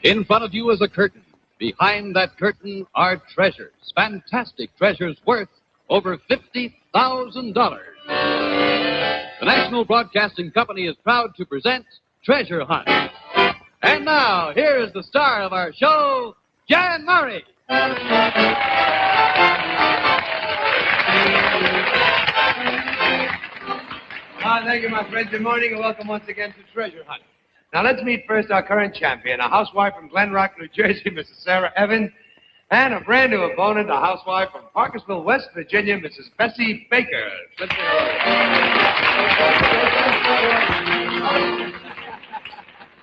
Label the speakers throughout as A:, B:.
A: In front of you is a curtain. Behind that curtain are treasures, fantastic treasures worth over $50,000. The National Broadcasting Company is proud to present Treasure Hunt. And now, here is the star of our show, Jan Murray.
B: Thank you, my friends. Good morning and welcome once again to Treasure Hunt. Now, let's meet first our current champion, a housewife from Glen Rock, New Jersey, Mrs. Sarah Evans, and a brand new opponent, a housewife from Parkersville, West Virginia, Mrs. Bessie Baker. Let's say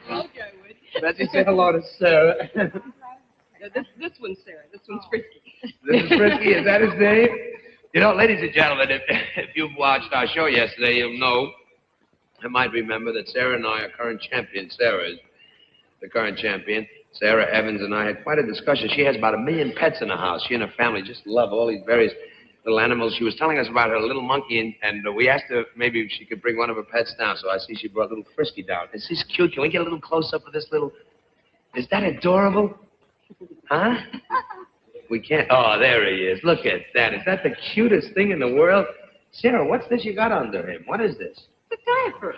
B: hello.
C: Okay, Woody.
B: Bessie, say hello to Sarah.
C: This one's Sarah. This one's Frisky.
B: This is Frisky. Is that his name? You know, ladies and gentlemen, if you've watched our show yesterday, you'll know, I might remember that Sarah and I are current champions. Sarah is the current champion. Sarah Evans and I had quite a discussion. She has about 1 million pets in the house. She and her family just love all these various little animals. She was telling us about her little monkey, and we asked her if maybe she could bring one of her pets down. So I see she brought little Frisky down. Is this cute? Can we get a little close-up of this little... Is that adorable? Huh? We can't... Oh, there he is. Look at that. Is that the cutest thing in the world? Sarah, what's this you got under him? What is this?
C: It's a diaper.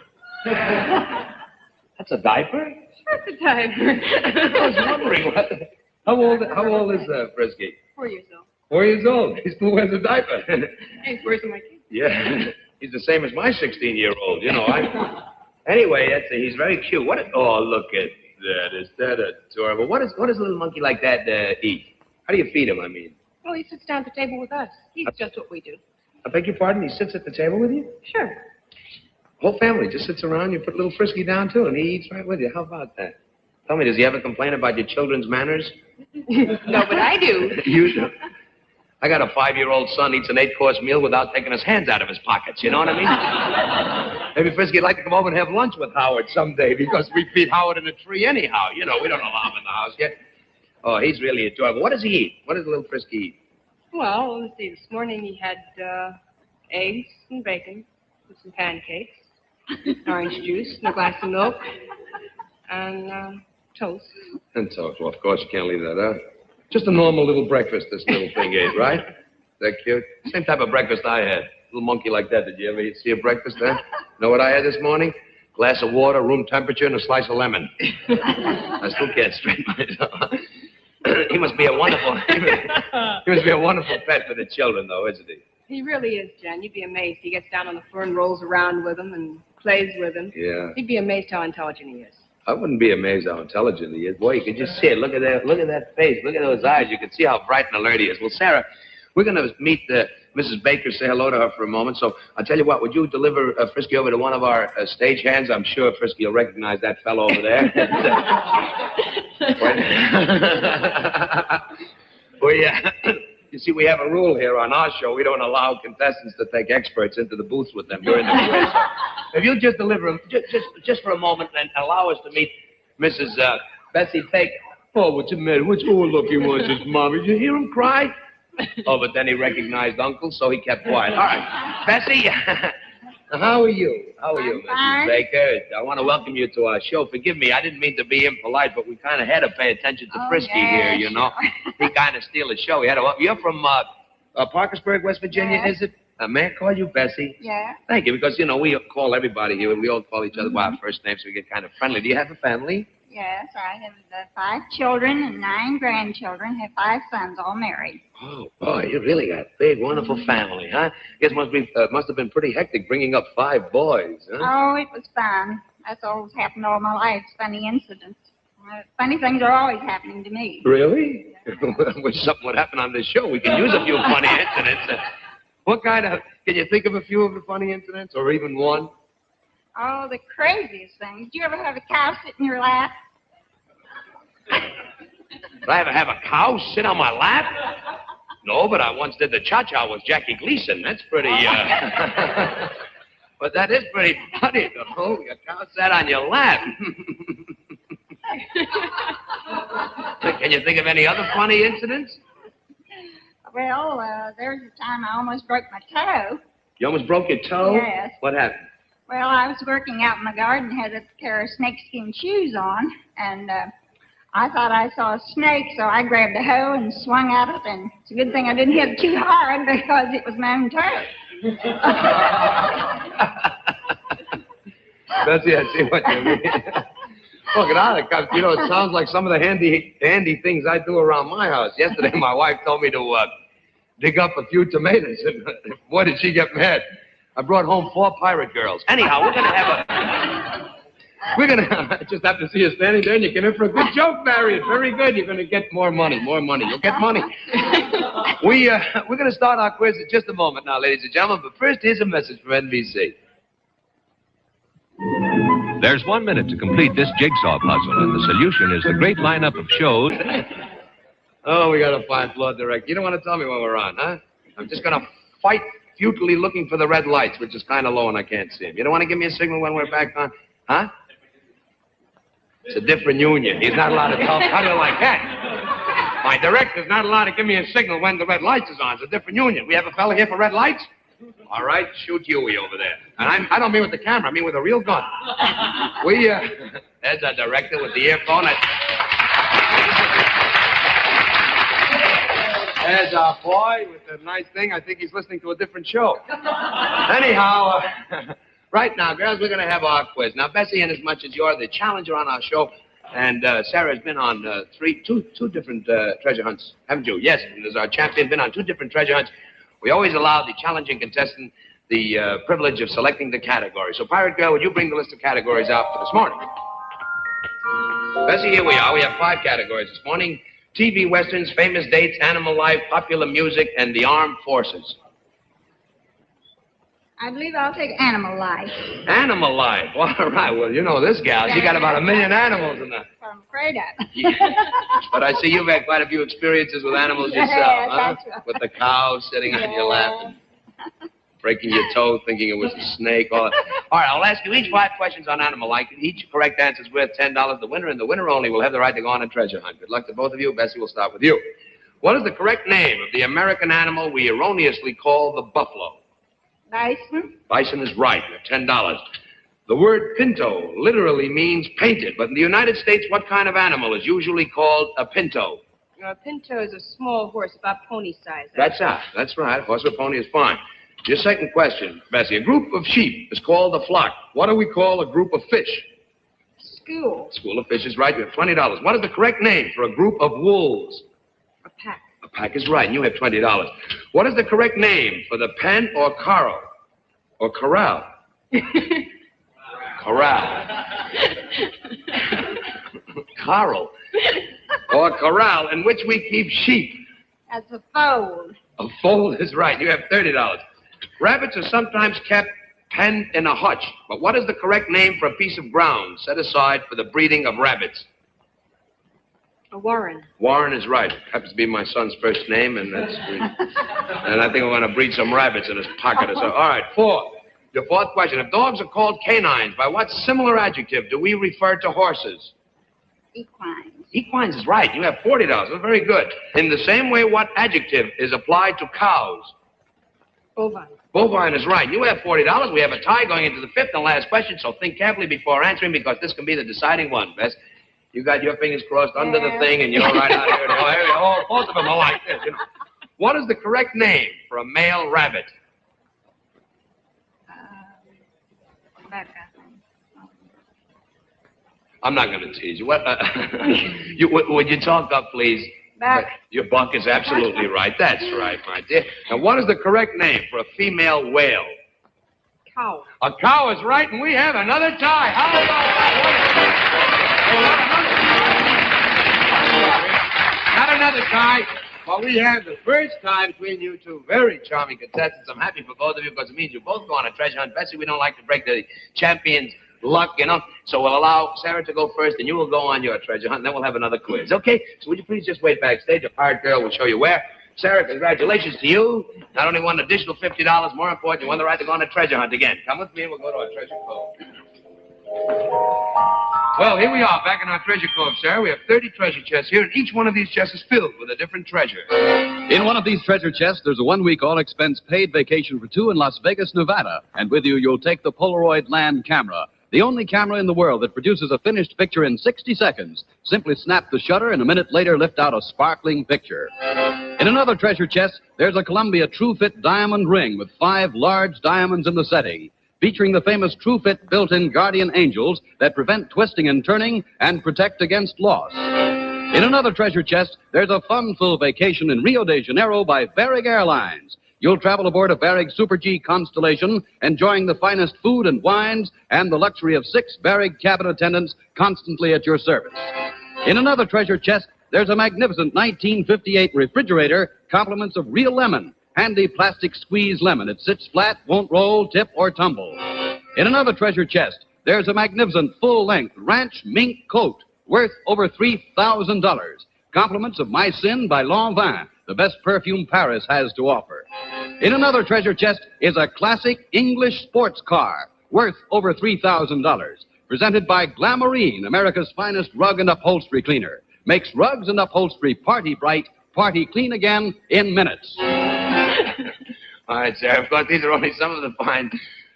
B: That's a diaper?
C: Sure, it's a diaper.
B: I was wondering what... How old is Frisky?
C: 4 years old.
B: 4 years old. He still wears a diaper.
C: Hey, where's my kid?
B: Yeah. He's the same as my 16-year-old. You know, Anyway, he's very cute. Oh, look at that. Is that adorable? What does a little monkey like that eat? How do you feed him, I mean?
C: Well, he sits down at the table with us. He's just what we do.
B: I beg your pardon? He sits at the table with you?
C: Sure.
B: Whole family just sits around. You put little Frisky down, too, and he eats right with you. How about that? Tell me, does he ever complain about your children's manners?
C: No, but I do.
B: You do? I got a 5-year-old son eats an 8-course meal without taking his hands out of his pockets. You know what I mean? Maybe Frisky'd like to come over and have lunch with Howard someday because we feed Howard in a tree anyhow. You know, we don't allow him in the house yet. Oh, he's really adorable. What does he eat? What does little Frisky eat?
C: Well, let's see. This morning he had eggs and bacon with some pancakes, orange juice, and a glass of milk, and toast.
B: And toast. Well, of course, you can't leave that out. Just a normal little breakfast this little thing ate, right? Is that cute? Same type of breakfast I had. Little monkey like that. Did you ever see a breakfast then? Know what I had this morning? Glass of water, room temperature, and a slice of lemon. I still can't straighten myself. He must be a wonderful pet for the children, though, isn't he?
C: He really is, Jen. You'd be amazed. He gets down on the floor and rolls around with them and plays with them.
B: Yeah.
C: You'd be amazed how intelligent he is.
B: I wouldn't be amazed how intelligent he is. Boy, you could just see it. Look at that face. Look at those eyes. You can see how bright and alert he is. Well, Sarah, we're going to meet Mrs. Baker, say hello to her for a moment. So I'll tell you what, would you deliver Frisky over to one of our stage hands? I'm sure Frisky will recognize that fellow over there. You see, we have a rule here on our show. We don't allow contestants to take experts into the booths with them during the quiz. If you'll just deliver him just for a moment and allow us to meet Mrs. Bessie Baker. Oh, what's the matter? Look, he wants his mom. Did you hear him cry? Oh, but then he recognized Uncle, so he kept quiet. All right. Bessie, how are you? How are you, Mrs. Baker? I want to welcome you to our show. Forgive me, I didn't mean to be impolite, but we kind of had to pay attention to Frisky here, you know. Sure. He kind of steal the show. You're from Parkersburg, West Virginia,
D: Yes.
B: is it? May I call you Bessie?
D: Yeah.
B: Thank you, because, you know, we call everybody here. We all call each other by our first name, so we get kind of friendly. Do you have a family?
D: Yes, I have 5 children and 9 grandchildren. Have 5 sons, all married.
B: Oh, boy, you really got a big, wonderful family, huh? Guess must have been pretty hectic bringing up 5 boys, huh?
D: Oh, it was fun. That's always happened all my life, funny incidents. Funny things are always happening to me.
B: Really? I wish something would happen on this show. We can use a few funny incidents. Can you think of a few of the funny incidents, or even one?
D: Oh, the craziest things. Did you ever have a cow sit in your lap?
B: Did I ever have a cow sit on my lap? No, but I once did the cha-cha with Jackie Gleason. That's pretty, But that is pretty funny, though. Your cow sat on your lap. Can you think of any other funny incidents?
D: Well, there's a time I almost broke my toe.
B: You almost broke your toe?
D: Yes.
B: What happened?
D: Well, I was working out in my garden, had a pair of snakeskin shoes on, and I thought I saw a snake, so I grabbed a hoe and swung at it, and it's a good thing I didn't hit it too hard because it was my own turf.
B: Bessie, I see what you mean. Look, it sounds like some of the handy things I do around my house. Yesterday, my wife told me to dig up a few tomatoes, and boy, did she get mad. I brought home 4 pirate girls. Anyhow, I just have to see you standing there, and you came in for a good joke, Marion. Very good. You're going to get more money. You'll get money. We're going to start our quiz in just a moment now, ladies and gentlemen. But first, here's a message from NBC.
E: There's 1 minute to complete this jigsaw puzzle, and the solution is the great lineup of shows.
B: Oh, we got a fine floor director. You don't want to tell me when we're on, huh? I'm just going to fight futilely looking for the red lights, which is kind of low and I can't see them. You don't want to give me a signal when we're back on, huh? It's a different union. He's not allowed to tell me. How do you like that? My director's not allowed to give me a signal when the red lights is on. It's a different union. We have a fella here for red lights? All right, shoot Huey over there. And I don't mean with the camera, I mean with a real gun. There's our director with the earphone. There's our boy with the nice thing. I think he's listening to a different show. Anyhow, right now, girls, we're going to have our quiz. Now, Bessie, inasmuch as you're the challenger on our show, and Sarah's been on two different treasure hunts, haven't you? Yes, and as our champion, been on 2 different treasure hunts. We always allow the challenging contestant the privilege of selecting the category. So, Pirate Girl, would you bring the list of categories out for this morning? Bessie, here we are. We have 5 categories this morning. TV westerns, famous dates, animal life, popular music, and the armed forces.
D: I believe I'll take animal life.
B: Animal life. All right. Well, you know this gal. She got about 1 million animals in there.
D: I'm afraid of.
B: Yeah. But I see you've had quite a few experiences with animals yourself, huh?
D: That's right.
B: With the cow sitting on your lap and breaking your toe thinking it was a snake. All right, I'll ask you each 5 questions on animal life. Each correct answer is worth $10. The winner and the winner only will have the right to go on a treasure hunt. Good luck to both of you. Bessie, we'll start with you. What is the correct name of the American animal we erroneously call the buffalo?
D: Bison.
B: Bison is right. You have $10. The word pinto literally means painted, but in the United States, what kind of animal is usually called a pinto?
C: A pinto is a small horse, about pony size.
B: That's right. Horse or pony is fine. Your second question, Bessie. A group of sheep is called a flock. What do we call a group of fish?
C: School.
B: School of fish is right. You have $20. What is the correct name for a group of wolves?
C: A pack.
B: A pack is right, and you have $20. What is the correct name for the pen or corral? Or corral? Corral. Corral. Or corral in which we keep sheep.
D: That's a fold.
B: A fold is right. You have $30. Rabbits are sometimes kept penned in a hutch. But what is the correct name for a piece of ground set aside for the breeding of rabbits?
C: A warren.
B: Warren is right. It happens to be my son's first name, and that's... and I think I'm going to breed some rabbits in his pocket or so. All right, 4. Your 4th question. If dogs are called canines, by what similar adjective do we refer to horses?
D: Equines.
B: Equines is right. You have $40. That's very good. In the same way, what adjective is applied to cows?
C: Bovine.
B: Bovine is right. You have $40. We have a tie going into the 5th and last question, so think carefully before answering because this can be the deciding one, Bess. You got your fingers crossed under the thing and you're right out here. Oh, both of them are like this, you know. What is the correct name for a male rabbit? I'm not going to tease you. What? Would you talk up, please?
D: Buck.
B: Your buck is absolutely right. That's right, my dear. Now, what is the correct name for a female whale?
C: Cow.
B: A cow is right, and we have another tie. How about that? Not another tie. Well, we have the first tie between you 2 very charming contestants. I'm happy for both of you because it means you both go on a treasure hunt. Bessie, we don't like to break the champion's luck, you know. So we'll allow Sarah to go first, and you will go on your treasure hunt, and then we'll have another quiz. Okay? So would you please just wait backstage? A pirate girl will show you where. Sarah, congratulations to you. Not only won an additional $50, more important, you won the right to go on a treasure hunt again. Come with me, and we'll go to our treasure cove. Well, here we are, back in our treasure cove, Sarah. We have 30 treasure chests here, and each one of these chests is filled with a different treasure.
A: In one of these treasure chests, there's a 1-week all-expense paid vacation for 2 in Las Vegas, Nevada. And with you, you'll take the Polaroid land camera. the only camera in the world that produces a finished picture in 60 seconds. Simply snap the shutter and a minute later lift out a sparkling picture. In another treasure chest, there's a Columbia True-Fit diamond ring with 5 large diamonds in the setting, featuring the famous True-Fit built-in guardian angels that prevent twisting and turning and protect against loss. In another treasure chest, there's a fun-filled vacation in Rio de Janeiro by Varig Airlines. You'll travel aboard a Varig Super G Constellation, enjoying the finest food and wines and the luxury of 6 Varig cabin attendants constantly at your service. In another treasure chest, there's a magnificent 1958 refrigerator, compliments of real lemon, handy plastic squeeze lemon. It sits flat, won't roll, tip, or tumble. In another treasure chest, there's a magnificent full-length ranch mink coat worth over $3,000. Compliments of My Sin by Lanvin, the best perfume Paris has to offer. In another treasure chest is a classic English sports car worth over $3,000. Presented by Glamourine, America's finest rug and upholstery cleaner. Makes rugs and upholstery party bright, party clean again in minutes.
B: All right, sir. Of course, these are only some of the fine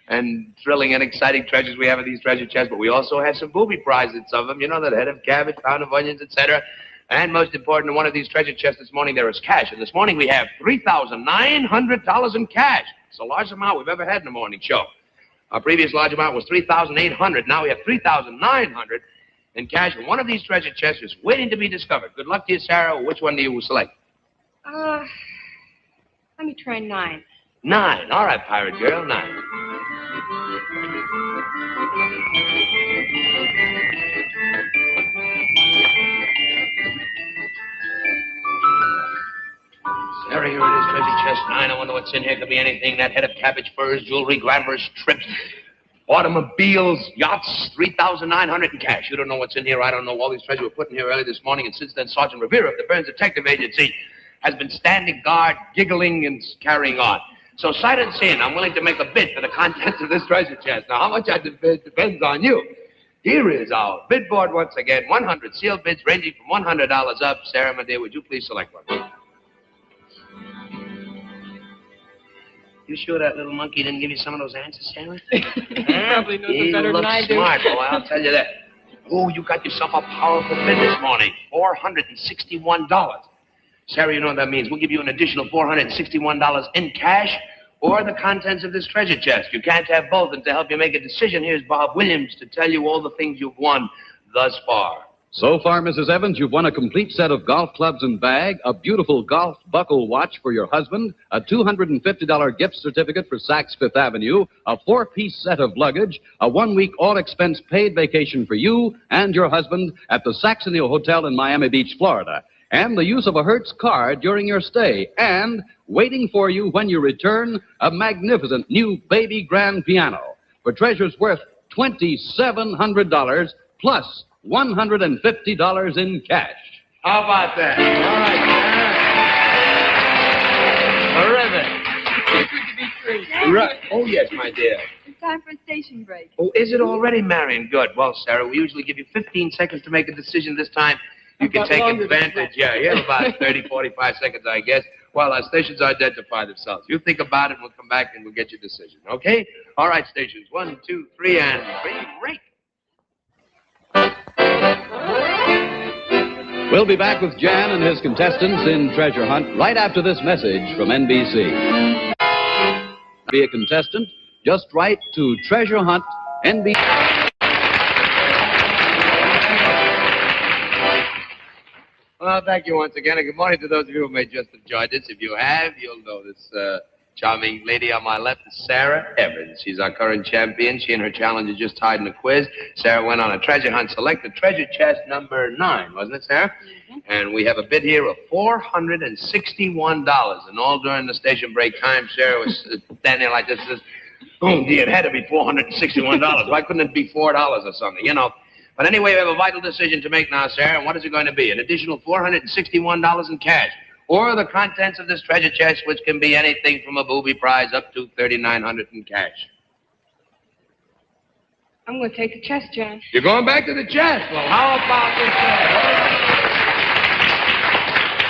B: and thrilling and exciting treasures we have in these treasure chests, but we also have some booby prizes, some of them, you know, that head of cabbage, pound of onions, etc. And most important, in one of these treasure chests this morning, there is cash. And this morning we have $3,900 in cash. It's the largest amount we've ever had in a morning show. Our previous large amount was $3,800. Now we have $3,900 in cash. And one of these treasure chests is waiting to be discovered. Good luck to you, Sarah. Which one do you select?
C: Let me try 9.
B: 9. All right, pirate girl, 9. Sarah, here it is, treasure chest 9. I wonder what's in here. Could be anything. That head of cabbage, furs, jewelry, glamorous trips, automobiles, yachts, $3,900 in cash. You don't know what's in here. I don't know. All these treasures were put in here early this morning, and since then, Sergeant Rivera of the Burns Detective Agency has been standing guard, giggling, and carrying on. So, sight unseen, I'm willing to make a bid for the contents of this treasure chest. Now, how much I bid depends on you. Here is our bid board once again. 100 sealed bids ranging from $100 up. Sarah, my dear, would you please select one? You sure that little monkey didn't give you some of those answers, Sarah?
C: He probably knows it better than I do.
B: You look smart, boy, I'll tell you that. Oh, you got yourself a powerful bid this morning. $461. Sarah, you know what that means. We'll give you an additional $461 in cash or the contents of this treasure chest. You can't have both, and to help you make a decision, here's Bob Williams to tell you all the things you've won thus far.
A: So far, Mrs. Evans, you've won a complete set of golf clubs and bag, a beautiful golf buckle watch for your husband, a $250 gift certificate for Saks Fifth Avenue, a 4-piece set of luggage, a 1-week all-expense-paid vacation for you and your husband at the Saxony Hotel in Miami Beach, Florida, and the use of a Hertz card during your stay, and waiting for you when you return, a magnificent new baby grand piano for treasures worth $2,700 plus $150 in cash.
B: How about that? All right. Terrific.
C: Good to be free.
B: Right. Oh, yes, my dear.
D: It's time for a station break.
B: Oh, is it already, Marion? Good. Well, Sarah, we usually give you 15 seconds to make a decision. This time, you can take advantage. Yeah, you have about 30, 45 seconds, I guess, while our stations identify themselves. You think about it, and we'll come back and we'll get your decision, okay? All right, stations. 1, 2, 3, and break.
A: We'll be back with Jan and his contestants in Treasure Hunt right after this message from NBC. Be a contestant, just write to Treasure Hunt, NBC.
B: Well, thank you once again, and good morning to those of you who may just have joined us. If you have, you'll know this charming lady on my left is Sarah Evans. She's our current champion. She and her challenger just tied in a quiz. Sarah went on a treasure hunt. Selected treasure chest number 9, wasn't it, Sarah? Mm-hmm. And we have a bid here of $461. And all during the station break time, Sarah was standing there like this. Says, oh, dear, it had to be $461. Why couldn't it be $4 or something, you know? But anyway, we have a vital decision to make now, Sarah. And what is it going to be? An additional $461 in cash, or the contents of this treasure chest, which can be anything from a booby prize up to $3,900 in cash.
C: I'm going to take the chest, Jan.
B: You're going back to the chest? Well, how about this?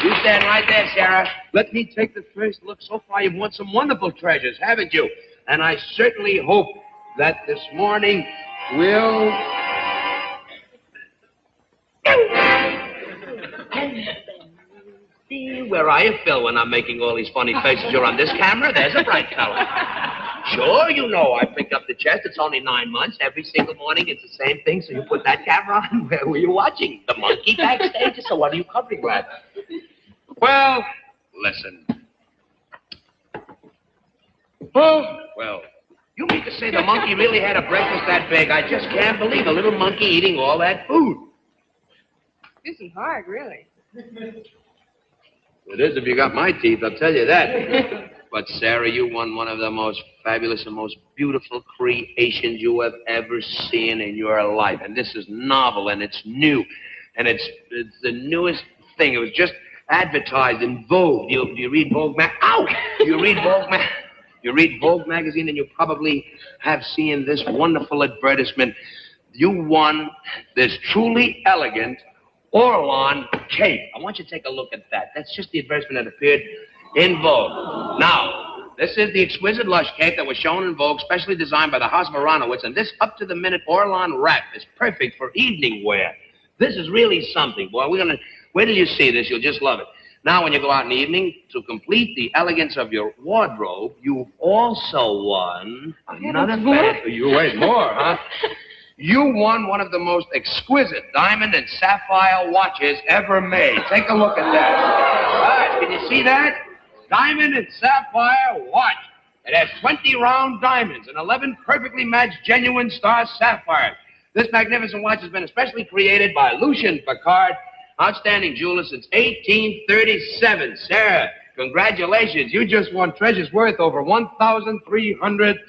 B: You stand right there, Sarah. Let me take the first look. So far, you've won some wonderful treasures, haven't you? And I certainly hope that this morning will... Where are you, Phil, when I'm making all these funny faces? You're on this camera? There's a bright color. Sure, you know I picked up the chest. It's only 9 months. Every single morning it's the same thing, so you put that camera on. Where were you watching? The monkey backstage? So what are you covering, lad? Well, listen. Oh, well, you mean to say the monkey really had a breakfast that big? I just can't believe a little monkey eating all that food.
C: Isn't hard, really.
B: It is if you got my teeth, I'll tell you that. But, Sarah, you won one of the most fabulous and most beautiful creations you have ever seen in your life. And this is novel, and it's new. And it's the newest thing. It was just advertised in Vogue. Do you read Vogue You read Vogue You read Vogue magazine, and you probably have seen this wonderful advertisement. You won this truly elegant Orlon cape. I want you to take a look at that. That's just the advertisement that appeared in Vogue. Now, this is the exquisite lush cape that was shown in Vogue, specially designed by the House of Aronowitz, and this up-to-the-minute Orlon wrap is perfect for evening wear. This is really something, boy. Wait till you see this. You'll just love it. Now, when you go out in the evening, to complete the elegance of your wardrobe, you've also won another fancy. You wait, more, huh? You won one of the most exquisite diamond and sapphire watches ever made. Take a look at that. All right, can you see that? Diamond and sapphire watch. It has 20 round diamonds and 11 perfectly matched genuine star sapphires. This magnificent watch has been especially created by Lucien Picard, outstanding jeweler since 1837. Sarah, congratulations. You just won treasures worth over $1,300.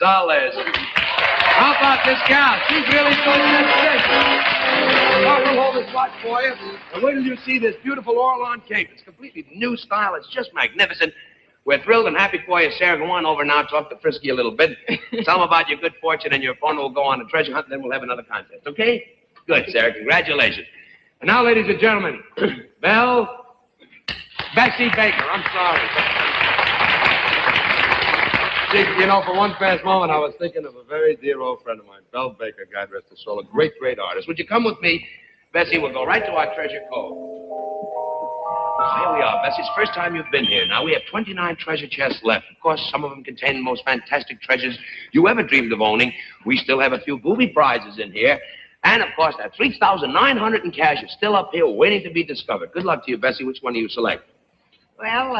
B: How about this gal? She's really going to treasure. Well, we'll hold this watch for you. And wait till you see this beautiful Orlon cape. It's completely new style. It's just magnificent. We're thrilled and happy for you, Sarah. Go on over now, talk to Frisky a little bit. Tell him about your good fortune, and your phone will go on a treasure hunt, and then we'll have another contest, okay? Good, Sarah. Congratulations. And now, ladies and gentlemen, Bessie Baker. I'm sorry. You know, for one fast moment, I was thinking of a very dear old friend of mine, Belle Baker, God rest her soul, a great, great artist. Would you come with me, Bessie? We'll go right to our treasure cove. Here we are, Bessie. It's the first time you've been here. Now, we have 29 treasure chests left. Of course, some of them contain the most fantastic treasures you ever dreamed of owning. We still have a few booby prizes in here. And, of course, that $3,900 in cash is still up here waiting to be discovered. Good luck to you, Bessie. Which one do you select?
D: Well,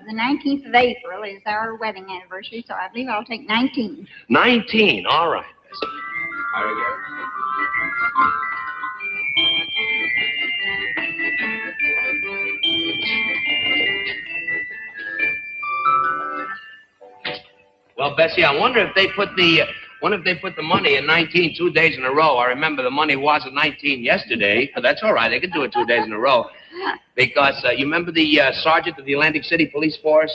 D: the 19th of April is our wedding anniversary, so I believe I'll take 19.
B: 19, all right. Very good. Well, Bessie, I wonder if they put the money in 19 2 days in a row. I remember the money was at 19 yesterday. But that's all right. They could do it 2 days in a row. Because you remember the sergeant of the Atlantic City Police Force?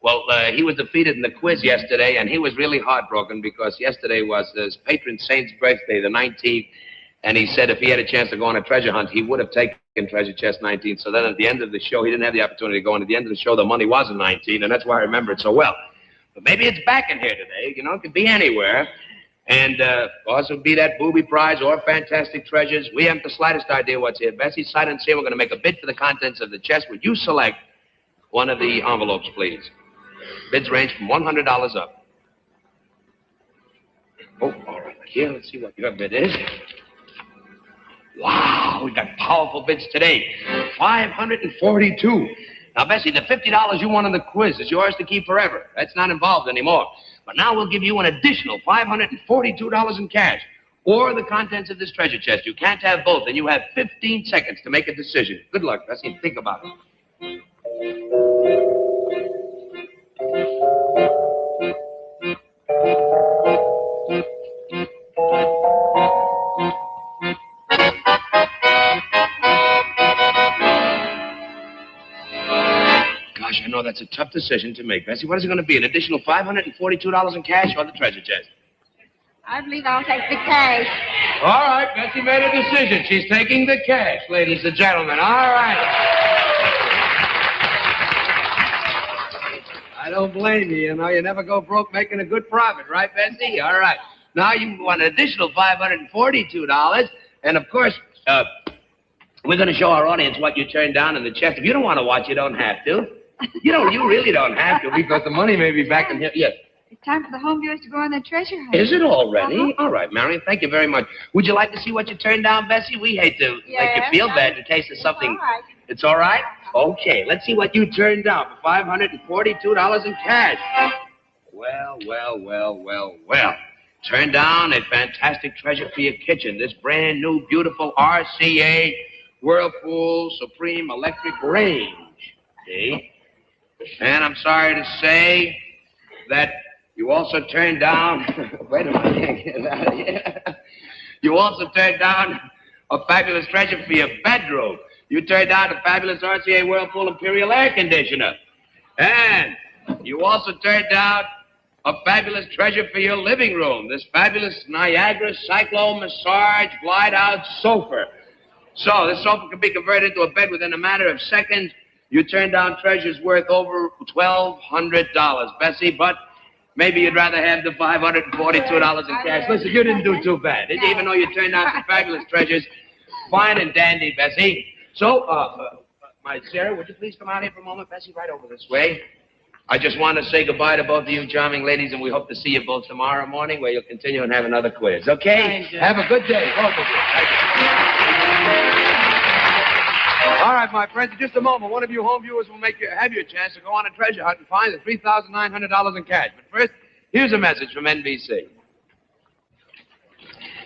B: Well, he was defeated in the quiz yesterday, and he was really heartbroken because yesterday was his patron saint's birthday, the 19th, and he said if he had a chance to go on a treasure hunt, he would have taken treasure chest 19. So then at the end of the show, he didn't have the opportunity to go, and at the end of the show, the money was in 19, and that's why I remember it so well. But maybe it's back in here today. You know, it could be anywhere. And, of course, it would be that booby prize or fantastic treasures. We haven't the slightest idea what's here. Bessie, sight unseen, we're going to make a bid for the contents of the chest. Would you select one of the envelopes, please? Bids range from $100 up. Oh, all right. Here, let's see what your bid is. Wow, we've got powerful bids today. $542. Now, Bessie, the $50 you won on the quiz is yours to keep forever. That's not involved anymore. But now we'll give you an additional $542 in cash or the contents of this treasure chest. You can't have both, and you have 15 seconds to make a decision. Good luck, Bessie. Think about it. Gosh, I know that's a tough decision to make, Bessie. What is it going to be? An additional $542 in cash or the treasure chest?
D: I believe I'll take the cash.
B: All right, Bessie made a decision. She's taking the cash, ladies and gentlemen. All right. I don't blame you. You know, you never go broke making a good profit, right, Bessie? All right. Now you want an additional $542. And, of course, we're going to show our audience what you turned down in the chest. If you don't want to watch, you don't have to. You really don't have to, because the money may be back in here. Yes.
F: It's time for the home viewers to go on their treasure hunt.
B: Is it already? All right, Marion, thank you very much. Would you like to see what you turned down, Bessie? We hate to make you feel bad in case there's something.
D: All right.
B: It's all right? Okay, let's see what you turned down for $542 in cash. Well. Turned down a fantastic treasure for your kitchen. This brand new, beautiful RCA Whirlpool Supreme Electric Range. See? And I'm sorry to say that you also turned down... Wait a minute. You also turned down a fabulous treasure for your bedroom. You turned down a fabulous RCA Whirlpool Imperial Air Conditioner. And you also turned down a fabulous treasure for your living room. This fabulous Niagara Cyclone Massage Glide-Out Sofa. So this sofa can be converted into a bed within a matter of seconds. You turned down treasures worth over $1,200, Bessie, but maybe you'd rather have the $542 in cash. Listen, you didn't do too bad, did you? Even though you turned down some fabulous treasures. Fine and dandy, Bessie. So, my Sarah, would you please come out here for a moment? Bessie, right over this way. I just want to say goodbye to both of you charming ladies, and we hope to see you both tomorrow morning, where you'll continue and have another quiz, okay? Have a good day, both of you. Thank you. All right, my friends, in just a moment, one of you home viewers will have your chance to go on a treasure hunt and find the $3,900 in cash. But first, here's a message from NBC.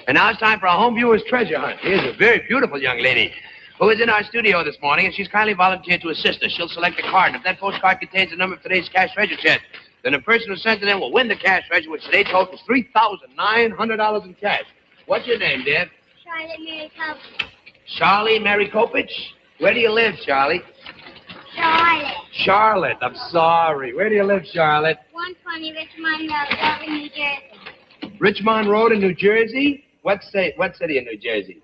B: And now it's time for our home viewers' treasure hunt. Here's a very beautiful young lady who is in our studio this morning, and she's kindly volunteered to assist us. She'll select a card, and if that postcard contains the number of today's cash treasure chest, then the person who sent it in will win the cash treasure, which today totals $3,900 in cash. What's your name, dear?
G: Charlotte Mary Copich.
B: Charlie Mary Copich? Where do you live, Charlie?
G: Charlotte.
B: Charlotte, I'm sorry. Where do you live, Charlotte?
G: 120 Richmond Road, New Jersey.
B: Richmond Road in New Jersey? What city in New Jersey?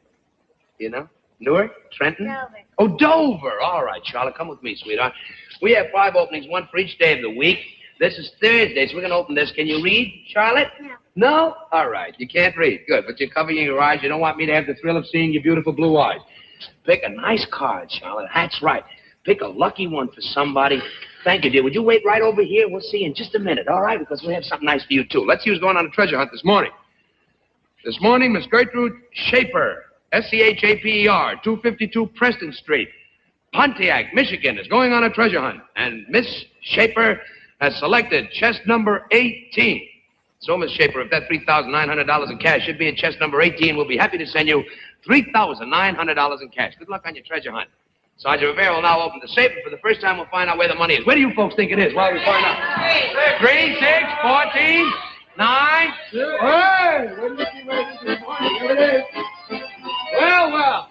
B: You know? Newark? Trenton?
G: Dover.
B: Oh, Dover. All right, Charlotte, come with me, sweetheart. We have 5 openings, one for each day of the week. This is Thursday, so we're going to open this. Can you read, Charlotte?
G: No.
B: No? All right. You can't read. Good, but you're covering your eyes. You don't want me to have the thrill of seeing your beautiful blue eyes. Pick a nice card, Charlotte. That's right. Pick a lucky one for somebody. Thank you, dear. Would you wait right over here? We'll see you in just a minute, all right? Because we have something nice for you, too. Let's see who's going on a treasure hunt this morning. This morning, Miss Gertrude Shaper, S-C-H-A-P-E-R, 252 Preston Street, Pontiac, Michigan, is going on a treasure hunt. And Miss Shaper has selected chest number 18. So, Miss Shaper, if that $3,900 in cash should be in chest number 18, we'll be happy to send you $3,900 in cash. Good luck on your treasure hunt. Sergeant Rivera will now open the safe, and for the first time, we'll find out where the money is. Where do you folks think it is? While we find out. 3, 6, 14, 9, 2. Hey! Where do you see where it is this morning? Here it is. Well.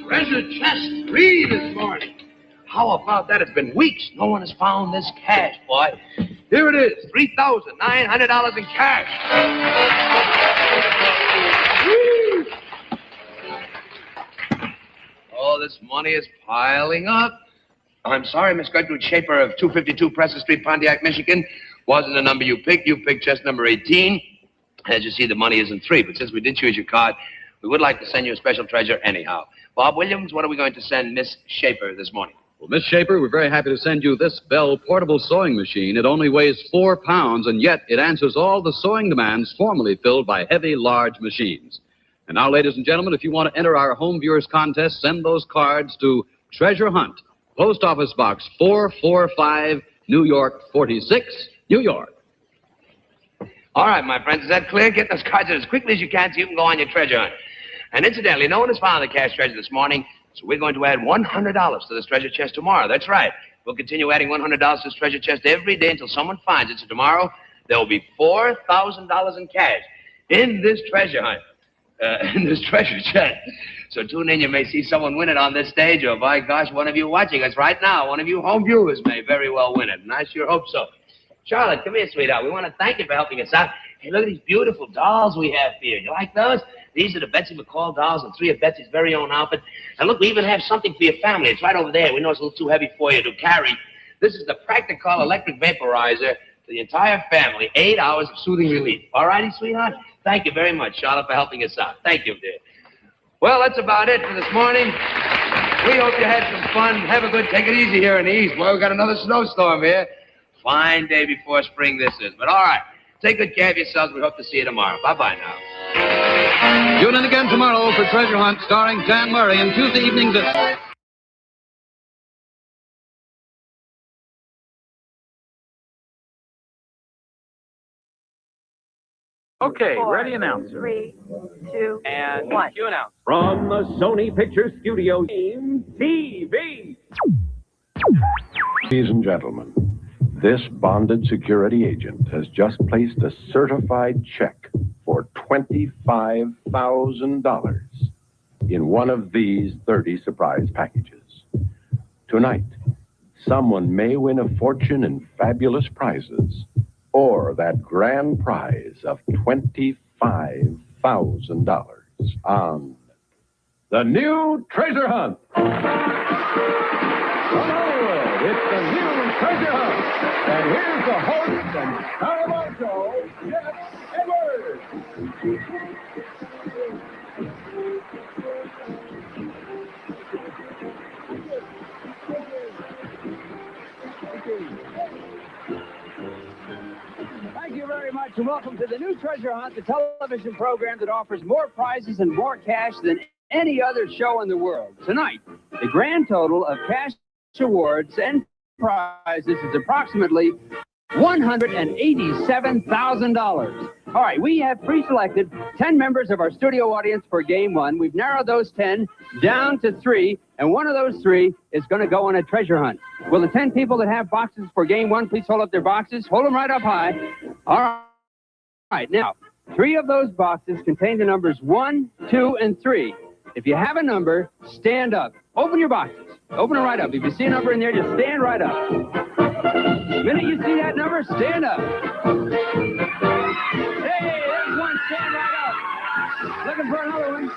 B: Treasure chest 3 this morning. How about that? It's been weeks. No one has found this cash, boy. Here it is, $3,900 in cash. Woo! Oh, this money is piling up. I'm sorry, Miss Gertrude Shaper of 252 Preston Street, Pontiac, Michigan. Wasn't the number you picked. You picked chest number 18. As you see, the money isn't 3, but since we did choose your card, we would like to send you a special treasure anyhow. Bob Williams, what are we going to send Miss Shaper this morning?
A: Well, Miss Shaper, we're very happy to send you this Bell portable sewing machine. It only weighs 4 pounds, and yet it answers all the sewing demands formerly filled by heavy, large machines. And now, ladies and gentlemen, if you want to enter our home viewers contest, send those cards to Treasure Hunt, Post Office Box 445, New York 46, New York.
B: All right, my friends, is that clear? Get those cards in as quickly as you can so you can go on your treasure hunt. And incidentally, no one has found the cash treasure this morning, so we're going to add $100 to this treasure chest tomorrow. That's right. We'll continue adding $100 to this treasure chest every day until someone finds it. So tomorrow, there will be $4,000 in cash in this treasure hunt, in this treasure chest. So tune in. You may see someone win it on this stage, or by gosh, one of you watching us right now, one of you home viewers may very well win it, and I sure hope so. Charlotte, come here, sweetheart. We want to thank you for helping us out. Hey, look at these beautiful dolls we have here. You like those? These are the Betsy McCall dolls and 3 of Betsy's very own outfits. And look, we even have something for your family. It's right over there. We know it's a little too heavy for you to carry. This is the Practical electric vaporizer for the entire family. 8 hours of soothing relief. All righty, sweetheart? Thank you very much, Charlotte, for helping us out. Thank you, dear. Well, that's about it for this morning. We hope you had some fun. Take it easy here in the East. Well, we got another snowstorm here. Fine day before spring this is. But all right, take good care of yourselves. We hope to see you tomorrow. Bye-bye now.
A: Tune in again tomorrow for Treasure Hunt starring Jan Murray and Tuesday evenings at...
H: Okay, ready announcer.
I: 3, 2,
H: And
I: 1.
H: cue announce.
J: From the Sony Pictures Studio team, TV.
K: Ladies and gentlemen, this bonded security agent has just placed a certified check for $25,000 in one of these 30 surprise packages. Tonight, someone may win a fortune in fabulous prizes or that grand prize of $25,000 on the new Treasure Hunt. Hollywood, it's the new Treasure Hunt. And here's the host and star of our show, Geoff Edwards.
H: Thank you very much, and welcome to the new Treasure Hunt, the television program that offers more prizes and more cash than any other show in the world. Tonight, the grand total of cash awards and prizes is approximately $187,000. All right, we have pre-selected 10 members of our studio audience for Game 1. We've narrowed those 10 down to 3, and one of those 3 is going to go on a treasure hunt. Will the 10 people that have boxes for Game 1 please hold up their boxes? Hold them right up high. All right, now, 3 of those boxes contain the numbers 1, 2, and 3. If you have a number, stand up. Open your boxes. Open them right up. If you see a number in there, just stand right up. The minute you see that number, stand up. Hey, there's one. Stand right up. Looking for another one.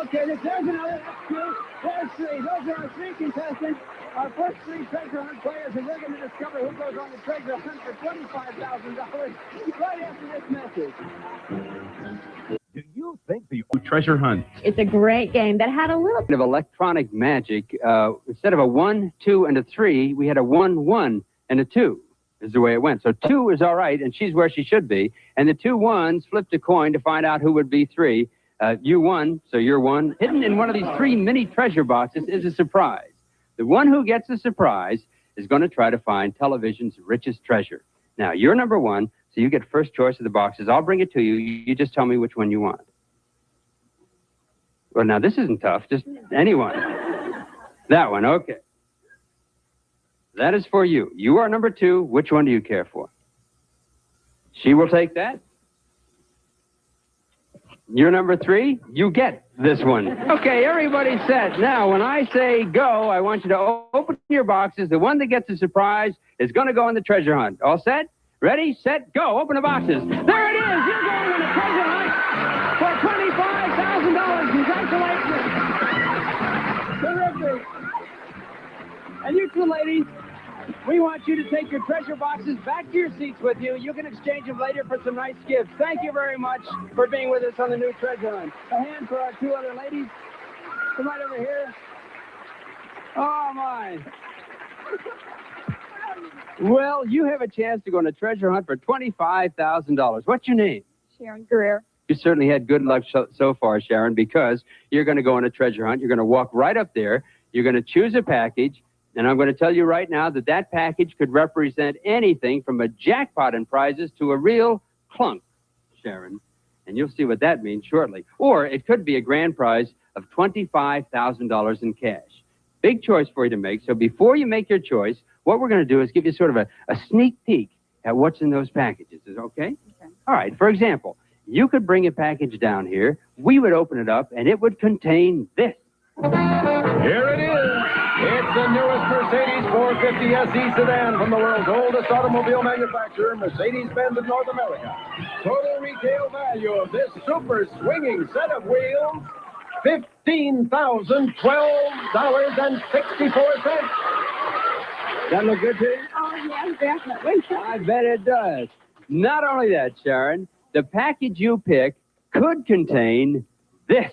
H: Okay, there's another. That's 2. There's 3. Those are our 3 contestants. Our first 3 treasure hunt players, and we're going to discover who goes on the treasure hunt for $25,000 right after this message.
J: Do you think the Treasure Hunt?
I: It's a great game that had a little
H: Of electronic magic, instead of a 1, 2, and a 3, we had a 1, 1, and a 2. Is the way it went. So 2 is all right, and she's where she should be. And the 2 ones flipped a coin to find out who would be 3. You won, so you're 1. Hidden in one of these 3 mini treasure boxes is a surprise. The one who gets the surprise is going to try to find television's richest treasure. Now, you're number 1, so you get first choice of the boxes. I'll bring it to you. You just tell me which one you want. Well, now, this isn't tough. Just anyone. That one, okay. That is for you. You are number 2. Which one do you care for? She will take that. You're number 3. You get this one. Okay, everybody's set. Now, when I say go, I want you to open your boxes. The one that gets the surprise is going to go on the treasure hunt. All set? Ready, set, go. Open the boxes. There it is. You're going on the treasure hunt for $25,000. Congratulations. Terrific. And you two ladies, we want you to take your treasure boxes back to your seats with you. You can exchange them later for some nice gifts. Thank you very much for being with us on the new treasure hunt. A hand for our 2 other ladies. Come right over here. Oh, my. Well, you have a chance to go on a treasure hunt for $25,000. What's your name?
I: Sharon Greer.
H: You certainly had good luck so far, Sharon, because you're going to go on a treasure hunt. You're going to walk right up there. You're going to choose a package. And I'm going to tell you right now that that package could represent anything from a jackpot in prizes to a real clunk, Sharon. And you'll see what that means shortly. Or it could be a grand prize of $25,000 in cash. Big choice for you to make. So before you make your choice, what we're going to do is give you sort of a sneak peek at what's in those packages. Is it okay? Okay. All right. For example, you could bring a package down here. We would open it up, and it would contain this.
J: Here it is. It's the newest Mercedes 450 SE sedan from the world's oldest automobile manufacturer, Mercedes-Benz of North America. Total retail value of this super swinging set of wheels, $15,012.64. That look good to you?
D: Oh, yes, definitely.
H: I bet it does. Not only that, Sharon, the package you pick could contain this.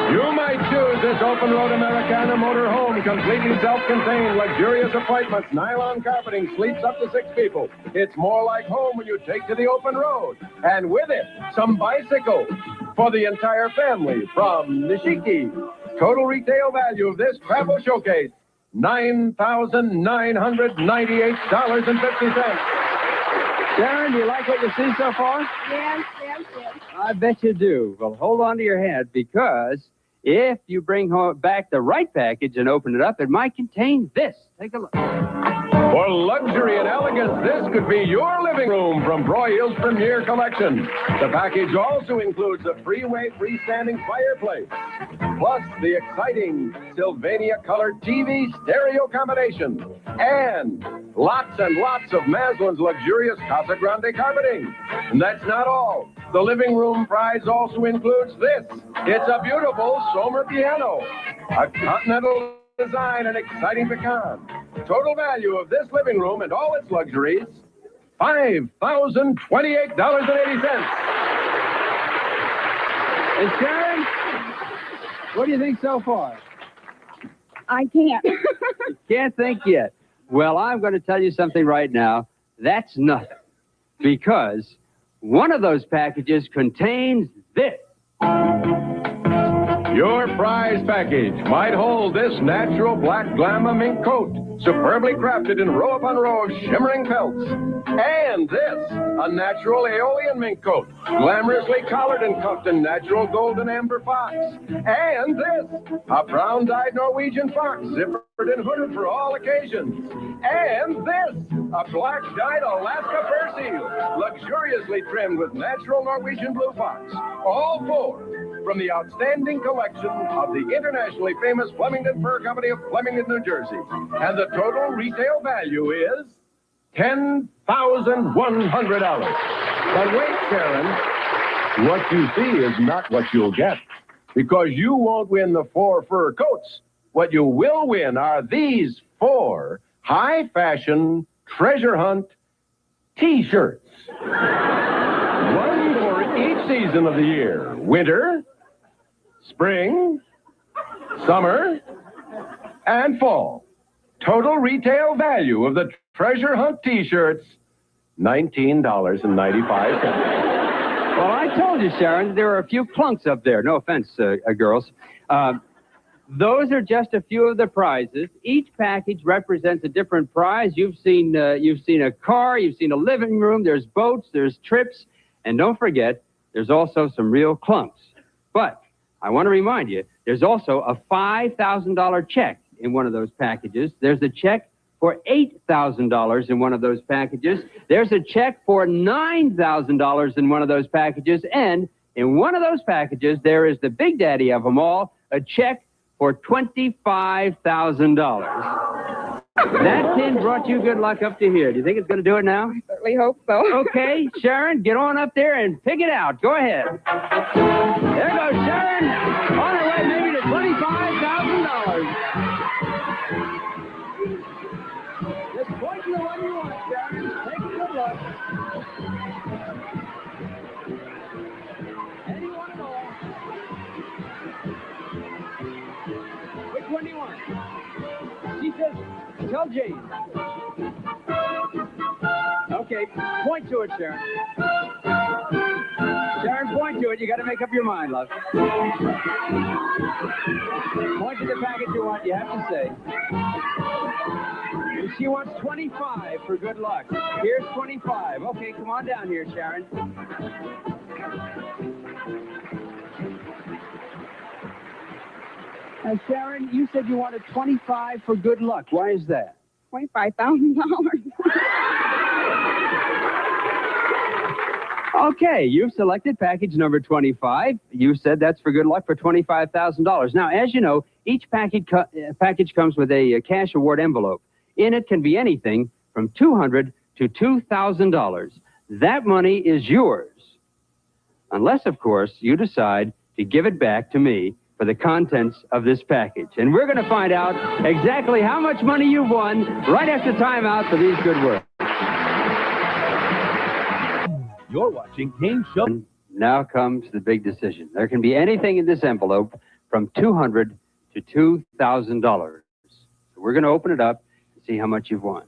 J: You might choose this open-road Americana motorhome, completely self-contained, luxurious apartments, nylon carpeting, sleeps up to 6 people. It's more like home when you take to the open road. And with it, some bicycles for the entire family from Nishiki. Total retail value of this travel showcase, $9,998.50.
H: Sharon, do you like what you see so far?
D: Yes.
H: I bet you do. Well, hold on to your hat, because if you bring back the right package and open it up, it might contain this. Take a look.
J: For luxury and elegance, this could be your living room from Broyhill's Premier Collection. The package also includes a freeway freestanding fireplace, plus the exciting Sylvania-colored TV stereo combination, and lots of Maslin's luxurious Casa Grande carpeting. And that's not all. The living room prize also includes this. It's a beautiful Sommer piano, a continental design and exciting pecan. Total value of this living room and all its luxuries, $5,028.80.
H: And Sharon, what do you think so far?
D: I can't.
H: You can't think yet. Well, I'm going to tell you something right now. That's nothing. Because one of those packages contains this.
J: Your prize package might hold this natural black Glamour mink coat, superbly crafted in row upon row of shimmering felts. And this, a natural Aeolian mink coat, glamorously collared and cuffed in natural golden amber fox. And this, a brown-dyed Norwegian fox, zippered and hooded for all occasions. And this, a black-dyed Alaska fur seal, luxuriously trimmed with natural Norwegian blue fox. All four from the outstanding collection of the internationally famous Flemington Fur Company of Flemington, New Jersey. And the total retail value is $10,100. But wait, Sharon, what you see is not what you'll get, because you won't win the 4 fur coats. What you will win are these 4 high-fashion treasure hunt T-shirts. One for each season of the year. Winter, spring, summer, and fall. Total retail value of the treasure hunt T-shirts, $19.95.
H: Well, I told you, Sharon, there are a few clunks up there. No offense, girls. Those are just a few of the prizes. Each package represents a different prize. You've seen a car, you've seen a living room, there's boats, there's trips, and don't forget, there's also some real clunks. But I want to remind you, there's also a $5,000 check in one of those packages. There's a check for $8,000 in one of those packages. There's a check for $9,000 in one of those packages. And in one of those packages, there is the big daddy of them all, a check for $25,000. That pin brought you good luck up to here. Do you think it's going to do it now?
D: I certainly hope so.
H: Okay, Sharon, get on up there and pick it out. Go ahead. There goes Sharon. On her way maybe to $25,000. Just point to the one you want, Sharon. Take good luck. Anyone at all. Which one do you want? She says, tell Jane. Okay, point to it, Sharon. Sharon, point to it. You got to make up your mind, love. Point to the package you want. You have to say. And she wants 25 for good luck. Here's 25. Okay, come on down here, Sharon. Sharon, you said you wanted 25 for good luck. Why is that?
D: $25,000.
H: Okay, you've selected package number 25. You said that's for good luck for $25,000. Now, as you know, each package comes with a cash award envelope. In it can be anything from $200 to $2,000. That money is yours. Unless, of course, you decide to give it back to me for the contents of this package. And we're going to find out exactly how much money you've won right after time out for these good words.
E: You're watching Game Show.
H: Now comes the big decision. There can be anything in this envelope from $200 to $2,000. So we're going to open it up and see how much you've won.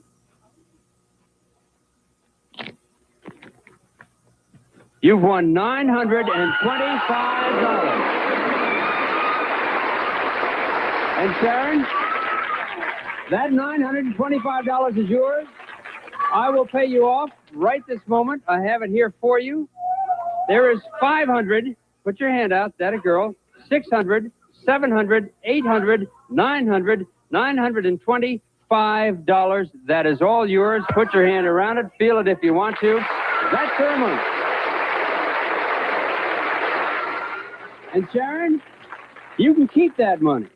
H: You've won $925. And Sharon, that $925 is yours. I will pay you off right this moment. I have it here for you. There is 500. Put your hand out. That a girl. 600, 700, 800, 900, $925. That is all yours. Put your hand around it. Feel it if you want to. That's her money. And Sharon, you can keep that money.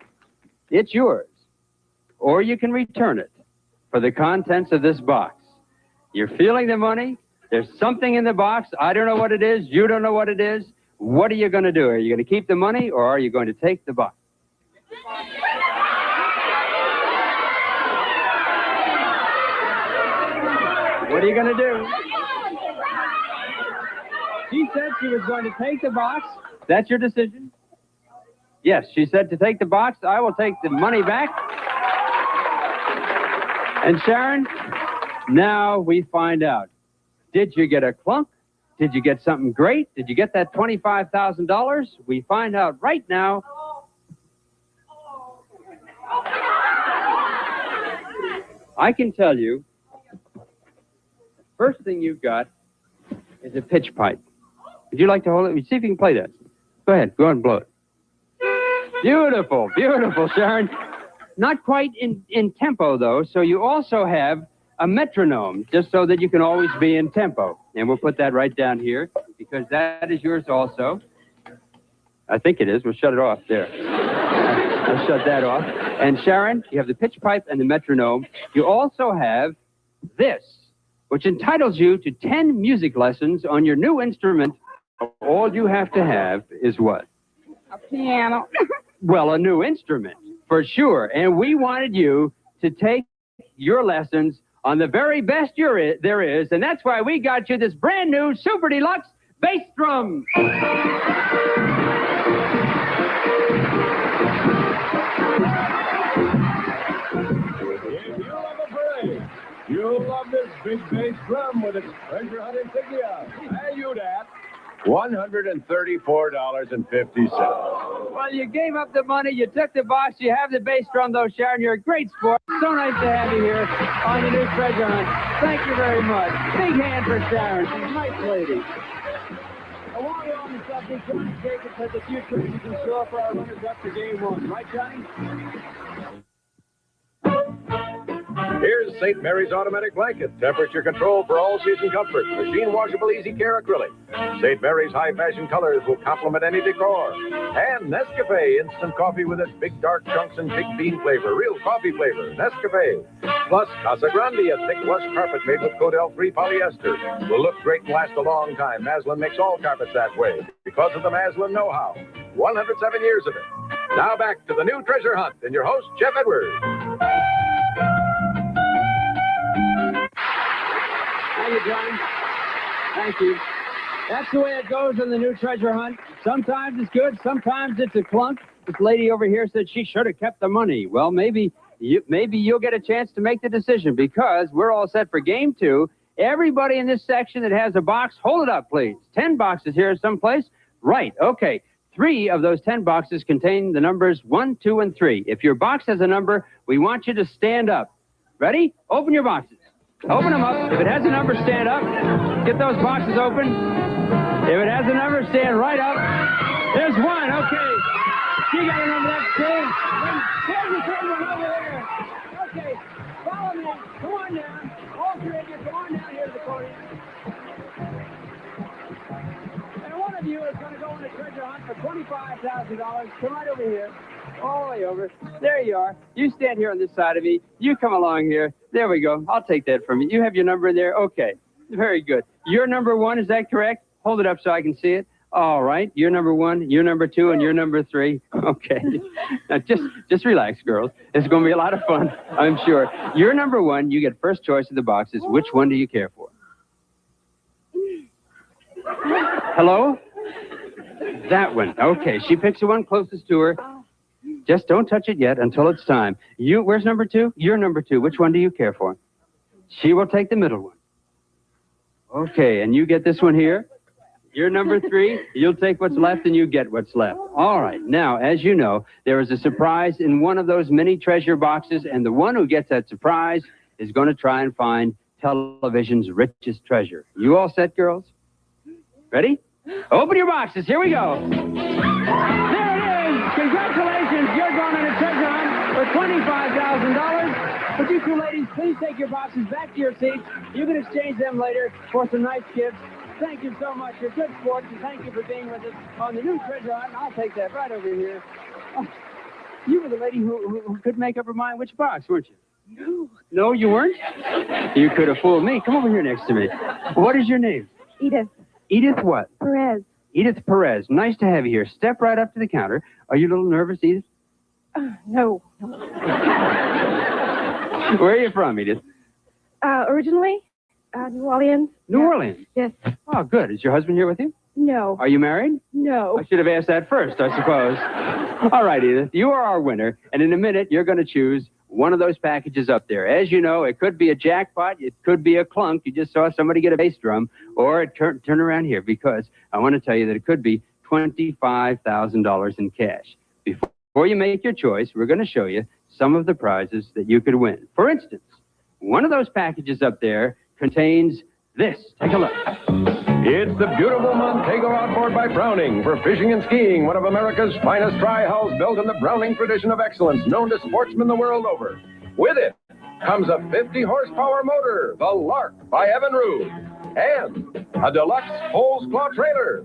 H: It's yours. Or you can return it for the contents of this box. You're feeling the money. There's something in the box. I don't know what it is. You don't know what it is. What are you going to do? Are you going to keep the money or are you going to take the box? What are you going to do? She said she was going to take the box. That's your decision? Yes, she said to take the box. I will take the money back. And Sharon, now we find out. Did you get a clunk? Did you get something great? Did you get that $25,000? We find out right now. I can tell you, first thing you've got is a pitch pipe. Would you like to hold it? See if you can play that. Go ahead. Go ahead and blow it. Beautiful, beautiful, Sharon. Not quite in tempo, though, so you also have a metronome, just so that you can always be in tempo. And we'll put that right down here, because that is yours also. I think it is. We'll shut it off there. I'll shut that off. And Sharon, you have the pitch pipe and the metronome. You also have this, which entitles you to 10 music lessons on your new instrument. All you have to have is what?
D: A piano.
H: Well, a new instrument, for sure. And we wanted you to take your lessons on the very best there is, and that's why we got you this brand new Super Deluxe bass drum.
J: You'll love this big bass drum with its treasure hunt insignia. Hey, you that. $134.50.
H: Well, you gave up the money, you took the box, you have the bass drum, though, Sharon. You're a great sport. So nice to have you here on the new treasure hunt. Thank you very much. Big hand for Sharon. She's a nice lady. While we're on the subject, Johnny Jacobs has a few tricks in store for our runners-up to game one. Right, Johnny?
J: Here's St. Mary's Automatic Blanket, temperature control for all-season comfort, machine washable easy care acrylic. St. Mary's high-fashion colors will complement any decor. And Nescafe instant coffee with its big dark chunks and big bean flavor, real coffee flavor, Nescafe. Plus Casa Grande, a thick lush carpet made with Codel-free polyester. Will look great and last a long time. Maslin makes all carpets that way because of the Maslin know-how. 107 years of it. Now back to the new treasure hunt and your host, Geoff Edwards.
H: Thank you, John. Thank you. That's the way it goes in the new treasure hunt. Sometimes it's good, sometimes it's a clunk. This lady over here said she should have kept the money. Well, maybe you'll get a chance to make the decision because we're all set for game two. Everybody in this section that has a box, hold it up, please. 10 boxes here someplace. Right, okay. 3 of those 10 boxes contain the numbers 1, 2, and 3. If your box has a number, we want you to stand up. Ready? Open your boxes. Open them up. If it has a number, stand up. Get those boxes open. If it has a number, stand right up. There's 1. Okay. She got a number. That's 2. Here's the third one over there. Okay. Follow me. Come on down. All 3 of you, come on down here to the podium. And one of you is going to go on a treasure hunt for $25,000. Come right over here. All the way over. There you are. You stand here on this side of me. You come along here. There we go. I'll take that from you. You have your number in there? Okay. Very good. You're number 1, is that correct? Hold it up so I can see it. All right. You're number 1, you're number 2, and you're number 3. Okay. Now, just relax, girls. It's going to be a lot of fun, I'm sure. You're number 1. You get first choice of the boxes. Which one do you care for? Hello? That one. Okay, she picks the one closest to her. Just don't touch it yet until it's time. Where's number 2? You're number 2. Which one do you care for? She will take the middle one. Okay, and you get this one here. You're number 3. You'll take what's left and you get what's left. All right. Now, as you know, there is a surprise in one of those mini treasure boxes, and the one who gets that surprise is going to try and find television's richest treasure. You all set, girls? Ready? Open your boxes. Here we go. There it is. Congratulations. You're going on a treasure hunt for $25,000. Would you two ladies please take your boxes back to your seats? You can exchange them later for some nice gifts. Thank you so much. You're good sports, and thank you for being with us on the new treasure hunt. I'll take that right over here. Oh, you were the lady who could make up her mind which box, weren't you? No. No, you weren't? You could have fooled me. Come over here next to me. What is your name?
I: Edith
H: Edith what?
I: Perez.
H: Edith Perez. Nice to have you here. Step right up to the counter. Are you a little nervous, Edith?
I: No.
H: Where are you from, Edith?
I: Originally, New Orleans.
H: New Orleans?
I: Yes.
H: Oh, good. Is your husband here with you?
I: No.
H: Are you married?
I: No.
H: I should have asked that first, I suppose. All right, Edith. You are our winner, and in a minute, you're going to choose one of those packages up there. As you know, it could be a jackpot. It could be a clunk. You just saw somebody get a bass drum. Or turn around here, because I want to tell you that it could be $25,000 in cash. Before you make your choice, we're going to show you some of the prizes that you could win. For instance, one of those packages up there contains this. Take a look.
J: It's the beautiful Montego outboard by Browning for fishing and skiing, one of America's finest dry hulls built in the Browning tradition of excellence, known to sportsmen the world over. With it comes a 50-horsepower motor, the Lark by Evan Rood, and a deluxe Poles Claw trailer.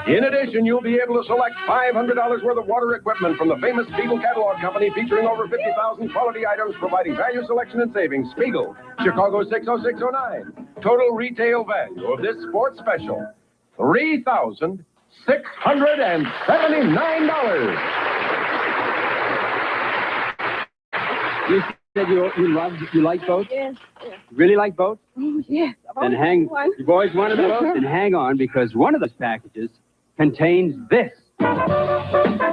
J: In addition, you'll be able to select $500 worth of water equipment from the famous Spiegel Catalog Company, featuring over 50,000 quality items providing value, selection, and savings. Spiegel, Chicago 60609. Total retail value of this sports special, $3,679.
H: You said you like boats?
I: Yes.
H: Really like boats?
I: Oh, yes.
H: Then you've always wanted a boat? Then hang on, because one of those packages contains this.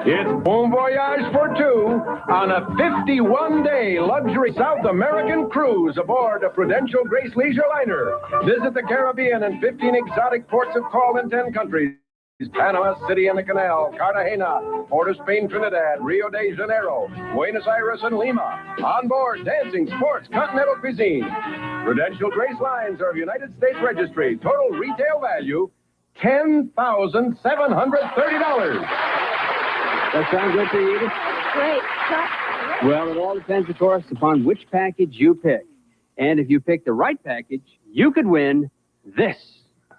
J: It's Bon Voyage for two on a 51-day luxury South American cruise aboard a Prudential Grace Leisure liner. Visit the Caribbean and 15 exotic ports of call in 10 countries. Panama City and the Canal, Cartagena, Port of Spain, Trinidad, Rio de Janeiro, Buenos Aires, and Lima. On board, dancing, sports, continental cuisine. Prudential Grace Lines are of United States Registry. Total retail value, $10,730.
H: That sound good to you, Edith?
I: Great.
H: Well, it all depends, of course, upon which package you pick. And if you pick the right package, you could win this.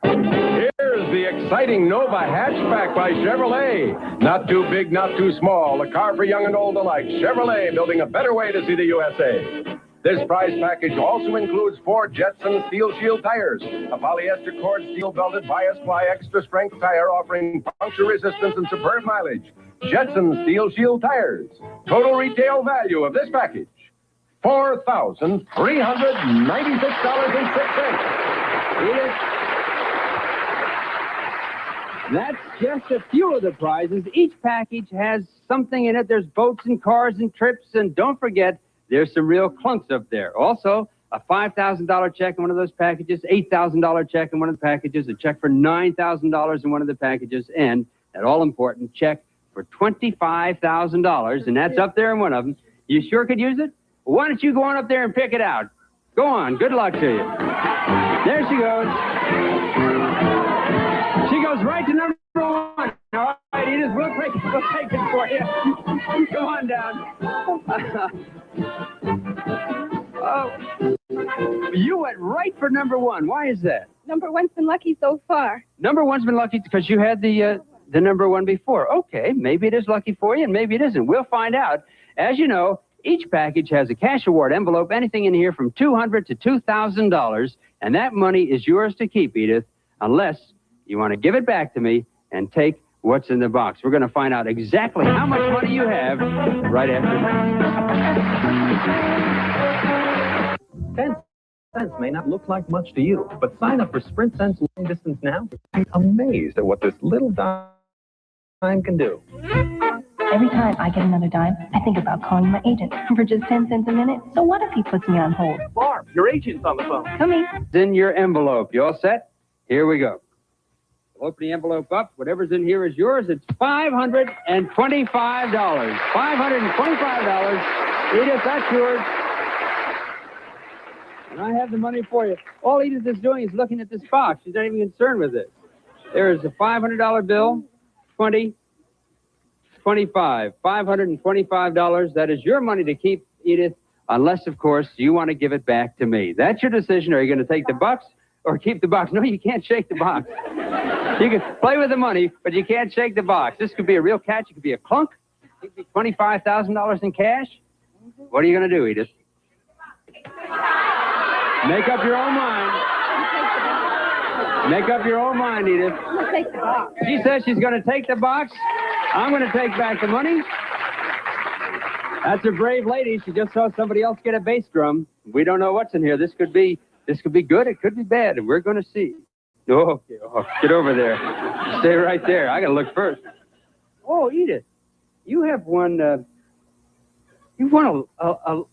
J: Here's the exciting Nova hatchback by Chevrolet. Not too big, not too small. A car for young and old alike. Chevrolet, building a better way to see the USA. This prize package also includes 4 Jetson Steel Shield tires, a polyester cord steel belted bias ply extra strength tire offering puncture resistance and superb mileage. Jetson Steel Shield tires. Total retail value of this package, $4,396.06.
H: That's just a few of the prizes. Each package has something in it. There's boats and cars and trips, and don't forget, there's some real clunks up there. Also, a $5,000 check in one of those packages, $8,000 check in one of the packages, a check for $9,000 in one of the packages, and that all-important check for $25,000, and that's up there in one of them. You sure could use it? Well, why don't you go on up there and pick it out? Go on. Good luck to you. There she goes. She goes right to number 1. All right, Edith, we'll take it for you. Come on down. Oh, you went right for number 1. Why is that?
I: Number 1's been lucky so far.
H: Number 1's been lucky because you had the number 1 before. Okay, maybe it is lucky for you, and maybe it isn't. We'll find out. As you know, each package has a cash award envelope, anything in here from $200 to $2,000, and that money is yours to keep, Edith, unless you want to give it back to me and take what's in the box. We're going to find out exactly how much money you have right after this.
L: Sense may not look like much to you, but sign up for Sprint Sense Long Distance now. I'm amazed at what this little dime can do.
M: Every time I get another dime, I think about calling my agent for just 10 cents a minute. So what if he puts me on hold?
L: Barb, your agent's on the phone.
M: Come in.
H: It's in your envelope. You all set? Here we go. Open the envelope up. Whatever's in here is yours. It's $525. $525. Edith, that's yours. And I have the money for you. All Edith is doing is looking at this box. She's not even concerned with it. There is a $500 bill, 20, 25, $525. That is your money to keep, Edith, unless, of course, you want to give it back to me. That's your decision. Are you going to take the bucks or keep the box? No, you can't shake the box. You can play with the money, but you can't shake the box. This could be a real catch. It could be a clunk. It could be $25,000 in cash. What are you going to do, Edith? Make up your own mind. Make up your own mind, Edith.
F: I'm going to take the box.
H: She says she's going to take the box. I'm going to take back the money. That's a brave lady. She just saw somebody else get a bass drum. We don't know what's in here. This could be good. It could be bad, and we're going to see. Oh, okay. Oh, get over there. Stay right there. I got to look first. Oh, Edith, you have won. You've won a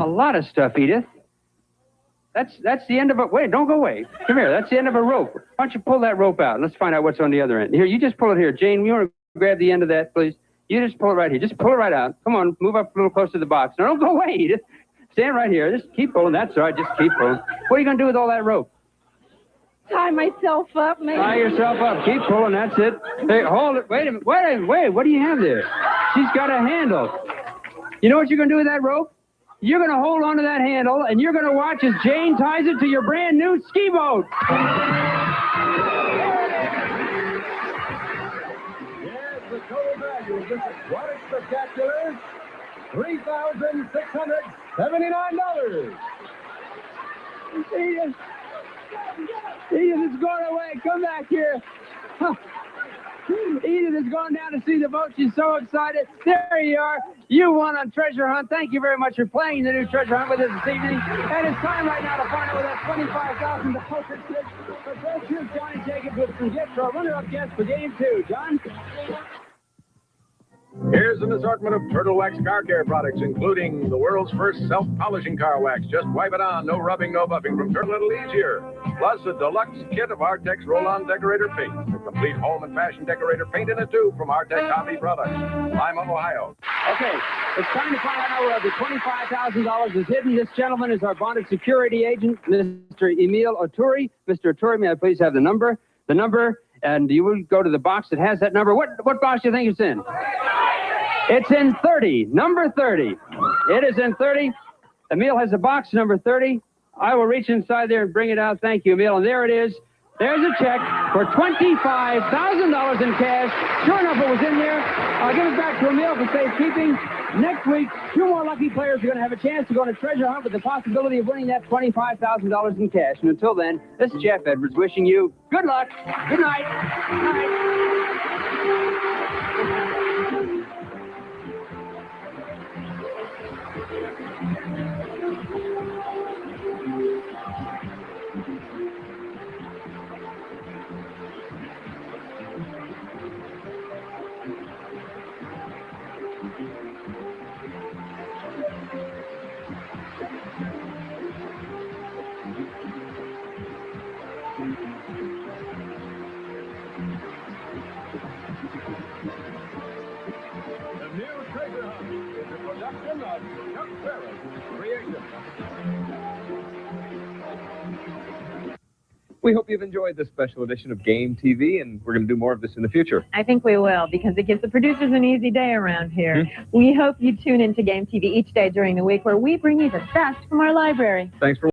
H: lot of stuff, Edith. That's the end of it. Wait, don't go away. Come here. That's the end of a rope. Why don't you pull that rope out? Let's find out what's on the other end. Here, you just pull it here. Jane, you want to grab the end of that, please? You just pull it right here. Just pull it right out. Come on, move up a little closer to the box. No, don't go away, Edith. Stand right here. Just keep pulling. That's all right. Just keep pulling. What are you going to do with all that rope?
F: Tie myself up, maybe.
H: Tie yourself up. Keep pulling. That's it. Hey, hold it. Wait a minute. Wait. What do you have there? She's got a handle. You know what you're going to do with that rope? You're going to hold on to that handle, and you're going to watch as Jane ties it to your brand new ski boat.
J: Yes, the total value of this aquatic spectacular, $3,679.
H: Edith, it's going away. Come back here. Edith is going down to see the boat. She's so excited. There you are. You won on Treasure Hunt. Thank you very much for playing the new Treasure Hunt with us this evening. And it's time right now to find out where that $25,000 is. So first, here's Johnny Jacobs with some gifts for our runner-up guest for Game 2. John?
J: Here's an assortment of Turtle Wax car care products, including the world's first self-polishing car wax. Just wipe it on, no rubbing, no buffing, from Turtle a little easier. Plus a deluxe kit of Artex roll-on decorator paint. A complete home and fashion decorator paint in a tube from Artex Hobby Products. Lima, Ohio.
H: Okay, it's time to find out where the $25,000 is hidden. This gentleman is our bonded security agent, Mr. Emil Oturi. Mr. Oturi, may I please have the number? The number, and you will go to the box that has that number. What box do you think it's in? It's in 30, number 30. It is in 30. Emil has a box, number 30. I will reach inside there and bring it out. Thank you, Emil. And there it is. There's a check for $25,000 in cash. Sure enough, it was in there. I'll give it back to Emil for safekeeping. Next week, 2 more lucky players are going to have a chance to go on a treasure hunt with the possibility of winning that $25,000 in cash. And until then, this is Geoff Edwards wishing you good luck. Good night. Good night.
L: We hope you've enjoyed this special edition of Game TV, and we're going to do more of this in the future.
N: I think we will, because it gives the producers an easy day around here. We hope you tune into Game TV each day during the week, where we bring you the best from our library.
L: Thanks for